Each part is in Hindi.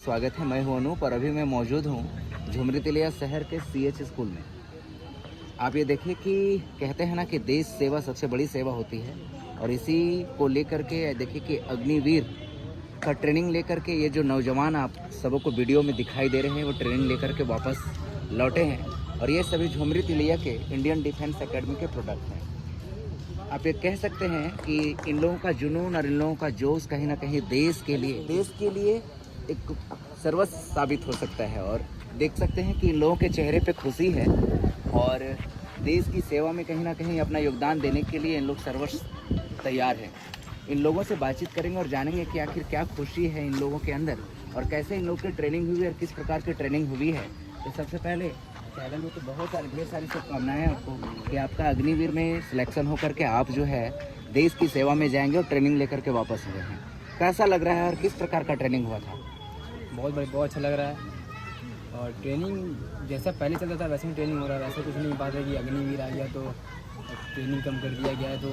स्वागत है। मैं हूं अनूप और अभी मैं मौजूद हूं झुमरी तिलिया शहर के CH स्कूल में। आप ये देखिए कि कहते हैं ना कि देश सेवा सबसे बड़ी सेवा होती है और इसी को लेकर के देखिए कि अग्निवीर का ट्रेनिंग लेकर के ये जो नौजवान आप सबको वीडियो में दिखाई दे रहे हैं वो ट्रेनिंग लेकर के वापस लौटे हैं और ये सभी झुमरी तिलिया के इंडियन डिफेंस एकेडमी के प्रोडक्ट हैं। आप ये कह सकते हैं कि इन लोगों का जुनून और इन लोगों का जोश कहीं ना कहीं देश के लिए एक सर्वस्व साबित हो सकता है और देख सकते हैं कि इन लोगों के चेहरे पे खुशी है और देश की सेवा में कहीं ना कहीं अपना योगदान देने के लिए इन लोग सर्वस्व तैयार हैं। इन लोगों से बातचीत करेंगे और जानेंगे कि आखिर क्या खुशी है इन लोगों के अंदर और कैसे इन लोगों की ट्रेनिंग हुई और किस प्रकार की ट्रेनिंग हुई है। तो सबसे पहले चैनल में तो बहुत सारी ढेर सारी शुभकामनाएं आपको कि आपका अग्निवीर में सिलेक्शन होकर के आप जो है देश की सेवा में जाएंगे और ट्रेनिंग लेकर के वापस हुए हैं। कैसा लग रहा है और किस प्रकार का ट्रेनिंग हुआ था? बहुत अच्छा लग रहा है और ट्रेनिंग जैसा पहले चलता था वैसे ही ट्रेनिंग हो रहा है। वैसे कुछ नहीं बात है कि अग्निवीर आ गया तो ट्रेनिंग कम कर दिया गया है तो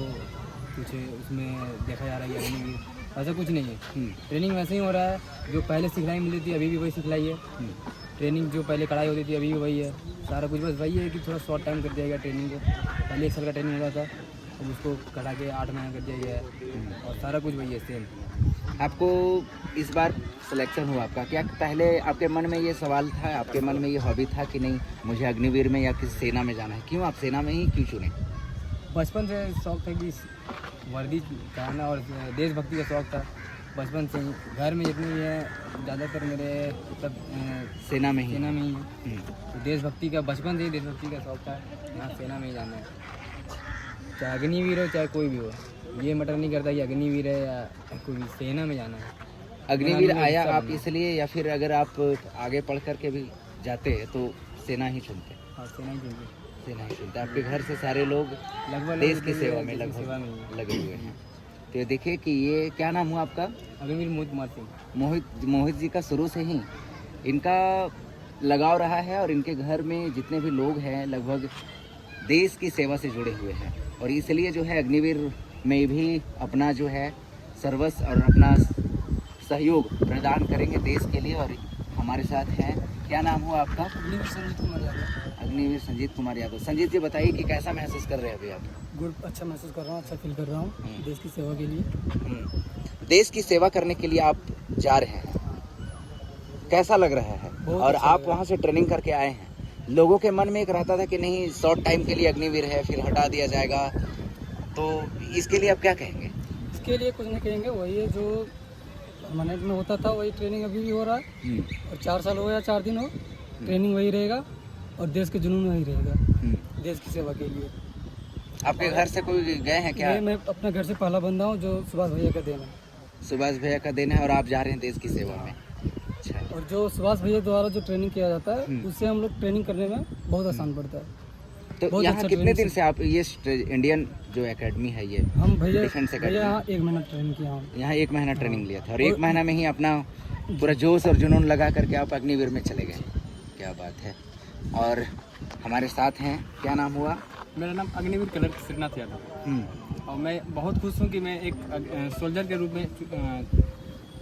कुछ उसमें देखा जा रहा है कि अग्निवीर, ऐसा कुछ नहीं है। ट्रेनिंग वैसे ही हो रहा है। जो पहले सिखलाई मिलती थी अभी भी वही सिखलाई है। ट्रेनिंग जो पहले कढ़ाई होती थी अभी भी वही है। सारा कुछ बस वही है कि थोड़ा शॉर्ट टाइम कर दिया गया ट्रेनिंग को। पहले 1 साल का ट्रेनिंग हो रहा था अब उसको कढ़ा के 8 महीना कर दिया गया है और सारा कुछ वही है सेम। आपको इस बार सिलेक्शन हुआ आपका, क्या पहले आपके मन में ये सवाल था, आपके मन में ये हॉबी था कि नहीं मुझे अग्निवीर में या किसी सेना में जाना है? क्यों आप सेना में ही क्यों चुने? बचपन से शौक था कि वर्दी पहनना और देशभक्ति का शौक था बचपन से ही। घर में जितने भी हैं ज़्यादातर मेरे सब सेना में ही हैं। तो देशभक्ति का बचपन से ही देशभक्ति का शौक था। यहाँ सेना में ही जाना है, चाहे अग्निवीर हो चाहे कोई भी हो। ये मैटर नहीं करता कि अग्निवीर है या कोई भी, सेना में जाना है। अग्निवीर आया आप इसलिए या फिर अगर आप आगे पढ़ करके भी जाते तो सेना ही चुनते? हाँ, सेना ही चुनते। सेना ही चुनते। आपके घर से सारे लोग लगभग देश की सेवा में लगभग लगे हुए हैं। तो देखिए कि ये क्या नाम हुआ आपका? अग्निवीर मोहित कुमार सिंह। मोहित जी का शुरू से ही इनका लगाव रहा है और इनके घर में जितने भी लोग हैं लगभग देश की सेवा से जुड़े हुए हैं और इसलिए जो है अग्निवीर में भी अपना जो है सर्वस्व और अपना सहयोग प्रदान करेंगे देश के लिए। और हमारे साथ हैं, क्या नाम हुआ आपका? अग्निवीर संजीत कुमार यादव। अग्निवीर संजीत कुमार यादव। संजीत जी बताइए कि कैसा महसूस कर रहे हैं अभी आप? गुड, अच्छा महसूस कर रहा हूँ, अच्छा फील कर रहा हूँ देश की सेवा के लिए। देश की सेवा करने के लिए आप जा रहे हैं, कैसा लग रहा है? और अच्छा आप वहाँ से ट्रेनिंग करके आए हैं, लोगों के मन में एक रहता था कि नहीं शॉर्ट टाइम के लिए अग्निवीर है फिर हटा दिया जाएगा, तो इसके लिए आप क्या कहेंगे? इसके लिए कुछ नहीं कहेंगे, वही है जो परमानेंट में होता था वही ट्रेनिंग अभी भी हो रहा है और 4 साल हो या 4 दिन हो ट्रेनिंग वही रहेगा और देश के जुनून वही रहेगा देश की सेवा के लिए। आपके घर से कोई गए हैं क्या? मैं अपने घर से पहला बंदा हूँ जो सुभाष भैया का देन है। सुभाष भैया का देन है और आप जा रहे हैं देश की सेवा में। अच्छा। और जो सुभाष भैया द्वारा जो ट्रेनिंग किया जाता है उससे हम लोग ट्रेनिंग करने में बहुत आसान पड़ता है। तो यहाँ अच्छा कितने दिन से आप ये इंडियन जो एकेडमी है ये हम भैया डिफेंस एकेडमी यहाँ 1 महीना ट्रेनिंग किया हूँ। यहाँ 1 महीना ट्रेनिंग लिया था और 1 महीना में ही अपना पूरा जोश और जुनून लगा करके आप अग्निवीर में चले गए। क्या बात है। और हमारे साथ हैं, क्या नाम हुआ? मेरा नाम अग्निवीर कलर श्रीनाथ यादव और मैं बहुत खुश हूँ कि मैं एक सोल्जर के रूप में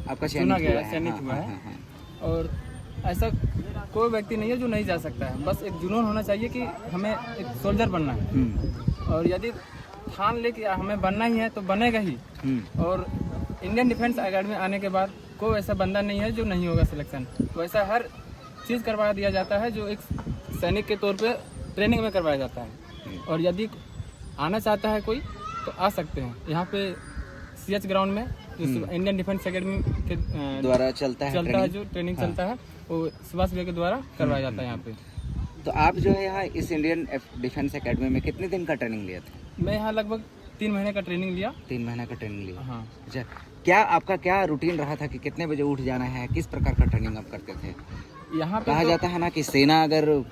आपका चुना गया है, चयनित हुआ है। और ऐसा कोई व्यक्ति नहीं है जो नहीं जा सकता है, बस एक जुनून होना चाहिए कि हमें एक सोल्जर बनना है और यदि ठान ले कि हमें बनना ही है तो बनेगा ही। और इंडियन डिफेंस एकेडमी आने के बाद कोई ऐसा बंदा नहीं है जो नहीं होगा सिलेक्शन। तो ऐसा हर चीज़ करवा दिया जाता है जो एक सैनिक के तौर पे ट्रेनिंग में करवाया जाता है। और यदि आना चाहता है कोई तो आ सकते हैं यहाँ पे CH ग्राउंड में जो इंडियन डिफेंस एकेडमी के द्वारा चलता है जो ट्रेनिंग चलता है वो सुभाष भैया के द्वारा करवाया जाता है यहाँ पे। तो आप जो है यहाँ इस इंडियन डिफेंस एकेडमी में कितने दिन का ट्रेनिंग लिया था? मैं यहाँ लगभग 3 महीने का ट्रेनिंग लिया। 3 महीने का ट्रेनिंग लिया। हाँ। अच्छा, क्या आपका क्या रूटीन रहा था कि कितने बजे उठ जाना है, किस प्रकार का ट्रेनिंग आप करते थे? यहाँ पे कहा जाता है ना कि सेना अगर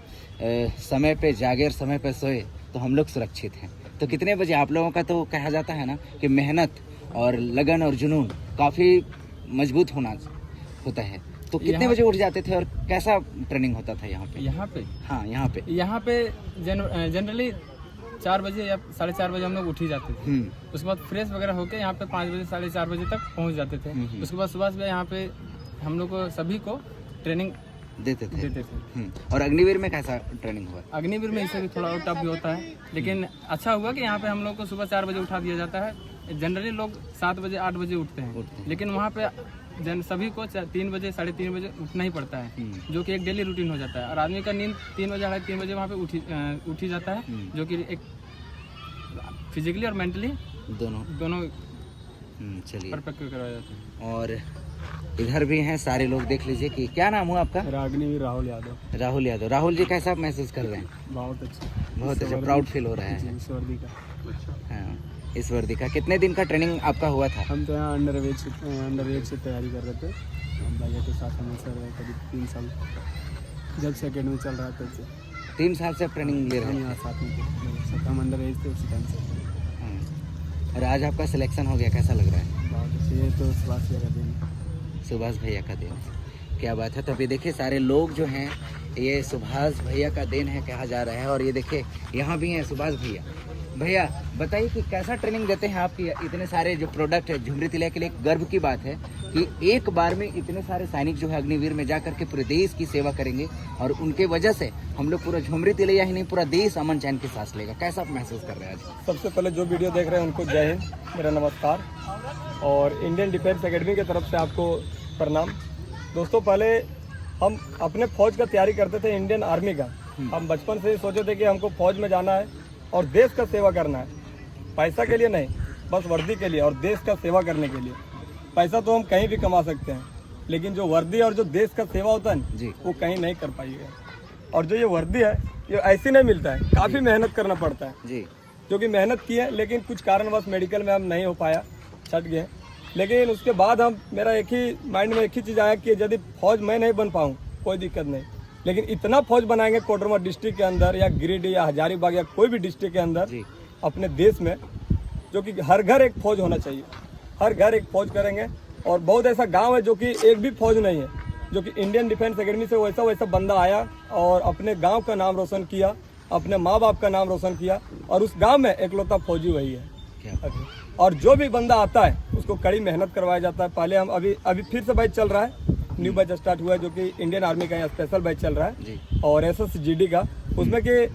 समय पे जागे और समय पे सोए तो हम लोग सुरक्षित हैं। तो कितने बजे आप लोगों का, तो कहा जाता है ना कि मेहनत और लगन और जुनून काफ़ी मजबूत होता है, तो कितने बजे उठ जाते थे और कैसा ट्रेनिंग होता था यहाँ पे? हाँ, यहाँ पे जनरली 4 बजे या 4:30 बजे हम लोग उठ ही जाते थे। उसके बाद फ्रेश वगैरह होके यहाँ पे 5 बजे 4:30 बजे तक पहुँच जाते थे। उसके बाद सुबह सुबह यहाँ पे हम लोग को सभी को ट्रेनिंग देते थे। देते थे। और अग्निवीर में कैसा ट्रेनिंग हुआ? अग्निवीर में इससे भी थोड़ा और टफ भी होता है, लेकिन अच्छा हुआ कि यहाँ पे हम लोग को सुबह 4 बजे उठा दिया जाता है। जनरली लोग 7 बजे 8 बजे उठते हैं, लेकिन वहाँ पे सभी को 3 बजे 3:30 बजे उठना ही पड़ता है, जो कि एक डेली रूटीन हो जाता है। और आदमी का नींद 3 बजे 3:30 बजे वहाँ पे उठी जाता है, जो कि एक फिजिकली और मेंटली दोनों चलिए परफेक्ट करवाया जाता है। और इधर भी हैं सारे लोग, देख लीजिए कि क्या नाम हुआ आपका? अग्निवीर राहुल यादव। राहुल यादव। राहुल जी कैसा महसूस कर रहे हैं? बहुत अच्छा, बहुत अच्छा, प्राउड फील हो रहा है। इस वर्दी का। हाँ, इस वर्दी का। कितने दिन का ट्रेनिंग आपका हुआ था? हम तो यहाँ अंडर एज से तैयारी कर रहे थे भैया के साथ। हमें सर करीब 3 साल जब से अकेडमी चल रहा था तब से 3 साल से ट्रेनिंग ले रहे हम हैं। यहाँ साथ में थे। हम अंडर एज थे उसी टाइम से। हाँ। और आज आपका सिलेक्शन हो गया, कैसा लग रहा है? बहुत अच्छी, ये तो सुभाष भैया का दिन, सुभाष भैया का देन। क्या बात है। तो अभी देखिए सारे लोग जो हैं ये सुभाष भैया का देन है कहा जा रहा है। और ये देखिए यहाँ भी हैं सुभाष भैया। भैया बताइए कि कैसा ट्रेनिंग देते हैं आपकी? इतने सारे जो प्रोडक्ट है झुमरी तिलैया के लिए एक गर्व की बात है कि एक बार में इतने सारे सैनिक जो है अग्निवीर में जा करके पूरे देश की सेवा करेंगे, और उनके वजह से हम लोग पूरा झुमरी तिलैया ही नहीं पूरा देश अमन चैन की सांस लेगा। कैसा आप महसूस कर रहे हैं आज? सबसे पहले जो वीडियो देख रहे हैं उनको जय हिंद, मेरा नमस्कार, और इंडियन डिफेंस एकेडमी की तरफ से आपको प्रणाम। दोस्तों, पहले हम अपने फौज का तैयारी करते थे, इंडियन आर्मी का। हम बचपन से ही सोचे थे कि हमको फौज में जाना है और देश का सेवा करना है, पैसा के लिए नहीं, बस वर्दी के लिए और देश का सेवा करने के लिए। पैसा तो हम कहीं भी कमा सकते हैं, लेकिन जो वर्दी और जो देश का सेवा होता है ना, वो कहीं नहीं कर पाइएगा। और जो ये वर्दी है ये ऐसे नहीं मिलता है, काफ़ी मेहनत करना पड़ता है जी। जो कि मेहनत की है, लेकिन कुछ कारणवश मेडिकल में हम नहीं हो पाया, छट गए। लेकिन उसके बाद मेरा एक ही माइंड में एक ही चीज़ आया कि यदि फौज मैं नहीं बन पाऊँ कोई दिक्कत नहीं, लेकिन इतना फौज बनाएंगे कोडरमा डिस्ट्रिक्ट के अंदर या गिरिडीह या हजारीबाग या कोई भी डिस्ट्रिक्ट के अंदर अपने देश में, जो कि हर घर एक फौज होना चाहिए, हर घर एक फौज करेंगे। और बहुत ऐसा गांव है जो कि एक भी फौज नहीं है, जो कि इंडियन डिफेंस एकेडमी से वैसा बंदा आया और अपने गांव का नाम रोशन किया, अपने माँ बाप का नाम रोशन किया, और उस गांव में एकलौता फौजी वही है। और जो भी बंदा आता है उसको कड़ी मेहनत करवाया जाता है। पहले हम अभी फिर से बैच चल रहा है, न्यू बैच स्टार्ट हुआ है, जो कि इंडियन आर्मी का स्पेशल बैच चल रहा है और SSGD का, उसमें कि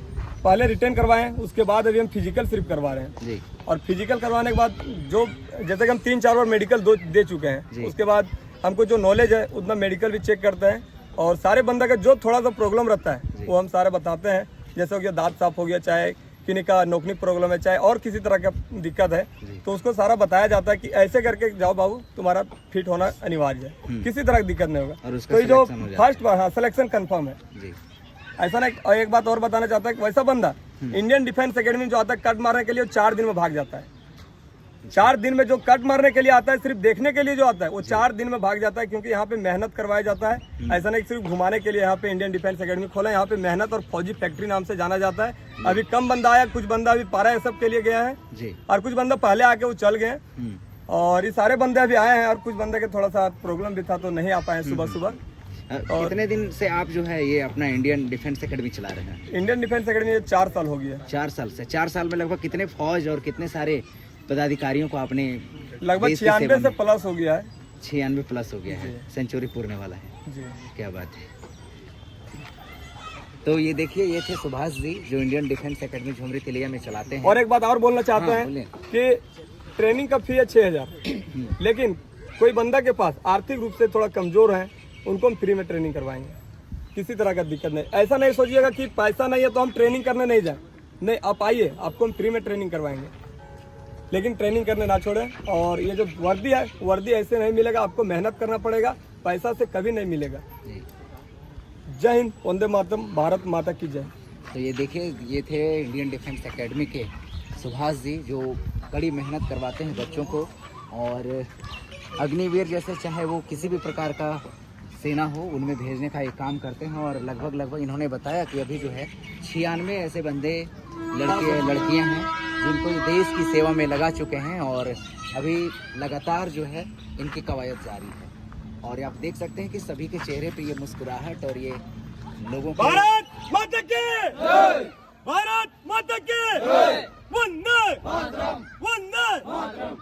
पहले रिटर्न करवाए हैं, उसके बाद अभी हम फिजिकल सिर्फ करवा रहे हैं जी। और फिजिकल करवाने के बाद जो जैसे कि हम 3-4 बार मेडिकल दे चुके हैं, उसके बाद हमको जो नॉलेज है उतना मेडिकल भी चेक करते हैं, और सारे बंदा का जो थोड़ा सा प्रॉब्लम रहता है वो हम सारे बताते हैं। जैसे हो गया दांत साफ हो गया, चाहे किन्हीं का नोकनी प्रॉब्लम है, चाहे और किसी तरह का दिक्कत है, तो उसको सारा बताया जाता है कि ऐसे करके जाओ बाबू, तुम्हारा फिट होना अनिवार्य है, किसी तरह की दिक्कत नहीं होगा। तो जो फर्स्ट बार, हाँ, सिलेक्शन कंफर्म है जी। ऐसा नहीं। और एक बात और बताना चाहता है कि वैसा बंदा इंडियन डिफेंस एकेडमी जो आता है कट मारने के लिए, 4 दिन में भाग जाता है। 4 दिन में जो कट मारने के लिए आता है, सिर्फ देखने के लिए जो आता है, वो 4 दिन में भाग जाता है, क्योंकि यहाँ पे मेहनत करवाया जाता है। ऐसा नहीं सिर्फ घुमाने के लिए यहाँ पे इंडियन डिफेंस एकेडमी खोला है, यहाँ पे मेहनत और फौजी फैक्ट्री नाम से जाना जाता है। अभी कम बंदा आया, कुछ बंदा अभी पारा ये सब के लिए गया है, और कुछ बंदा पहले आके वो चल गए, और ये सारे बंदे अभी आए हैं, और कुछ बंदे के थोड़ा सा प्रॉब्लम भी था तो नहीं आ पाए सुबह सुबह। कितने दिन से आप जो है ये अपना इंडियन डिफेंस एकेडमी चला रहे हैं? इंडियन डिफेंस एकेडमी 4 साल हो गया। 4 साल से। 4 साल में लगभग कितने फौज और कितने सारे पदाधिकारियों को आपने? लगभग 96 से प्लस हो गया है। 96 प्लस हो गया है, सेंचुरी पूरने वाला है जी। क्या बात है। तो ये देखिए, ये थे सुभाष जी जो Indian defence academy Jhumri Telaiya में चलाते हैं। और एक बात और बोलना चाहते हैं कि ट्रेनिंग का फी है 6000, लेकिन कोई बंदा के पास आर्थिक रूप से थोड़ा कमजोर है, उनको हम फ्री में ट्रेनिंग करवाएंगे, किसी तरह का दिक्कत नहीं। ऐसा नहीं सोचिएगा कि पैसा नहीं है तो हम ट्रेनिंग करने नहीं जाए, नहीं, आप आइए, आपको हम फ्री में ट्रेनिंग करवाएंगे, लेकिन ट्रेनिंग करने ना छोड़ें। और ये जो वर्दी है, वर्दी ऐसे नहीं मिलेगा, आपको मेहनत करना पड़ेगा, पैसा से कभी नहीं मिलेगा। जय हिंद, वंदे मातरम, भारत माता की जय। तो ये देखिए, ये थे इंडियन डिफेंस एकेडमी के सुभाष जी जो कड़ी मेहनत करवाते हैं बच्चों को, और अग्निवीर जैसे चाहे वो किसी भी प्रकार का सेना हो उनमें भेजने का एक काम करते हैं। और लगभग इन्होंने बताया कि अभी जो है 96 ऐसे बंदे, लड़कियां हैं जिनको देश की सेवा में लगा चुके हैं, और अभी लगातार जो है इनकी कवायद जारी है। और आप देख सकते हैं कि सभी के चेहरे पे ये मुस्कुराहट और ये लोगों को भारत माता की जय, भारत माता की जय, वंदे मातरम, वंदे मातरम।